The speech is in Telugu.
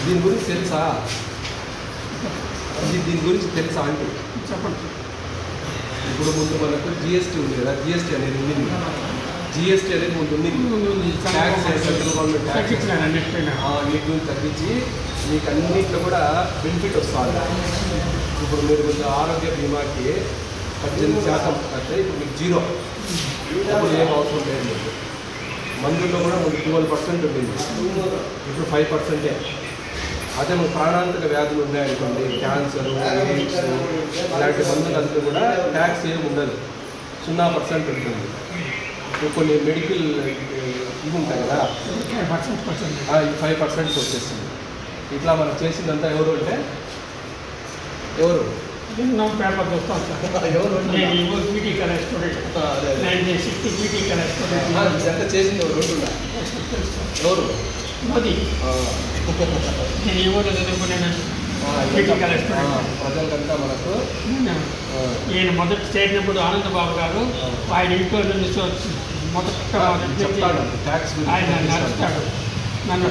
దీని గురించి తెలుసా? దీని గురించి తెలుసా అంటే చెప్పండి. ఇప్పుడు ముందు మనకు జిఎస్టీ ఉంది కదా, జిఎస్టీ అనేది ఉంది. జిఎస్టీ అనేది ముందు ఉంది. ట్యాక్స్ సెంట్రల్ గవర్నమెంట్ ట్యాక్స్ వీటి నుంచి తగ్గించి మీకు అన్నింటిలో కూడా బెనిఫిట్ వస్తుంది. ఇప్పుడు మీరు కొంచెం ఆరోగ్య బీమాకి 18% కడితే ఇప్పుడు మీకు 0. ఇప్పుడు ఏం అవసరం లేదు మీకు. మందుల్లో కూడా ముందు 12% ఉండింది, ఇప్పుడు 5%. అదే మన ప్రాణాంతక వ్యాధులు ఉన్నాయనుకోండి, క్యాన్సర్, ఎయిడ్స్ ఇలాంటి మందులంతా కూడా ట్యాక్స్ ఏమి ఉండదు, 0% ఉంటుంది. కొన్ని మెడికల్ ఇవి ఉంటాయి కదా, 5% వచ్చేస్తుంది. ఇట్లా మనం చేసిందంతా ఎవరు అంటే ఎవరు పేపర్ చూస్తాను సార్. ఎవరు నేను PT colour student, 1960 PT colour student. ఇదంతా చేసింది ఎవరు ఉంటుందా? ఎవరు? మోదీ. నేను ఈ ఊళ్ళో చదువుకున్నాను, పీటీ కలర్ స్టూడెంట్. ప్రజలకంతా మనకు ఈయన మొదటి చేరినప్పుడు ఆనందబాబు గారు ఆయన ఇంట్లో నుంచి మొదట చెప్తాడు ట్యాక్స్ ఆయన నడుస్తాడు నన్ను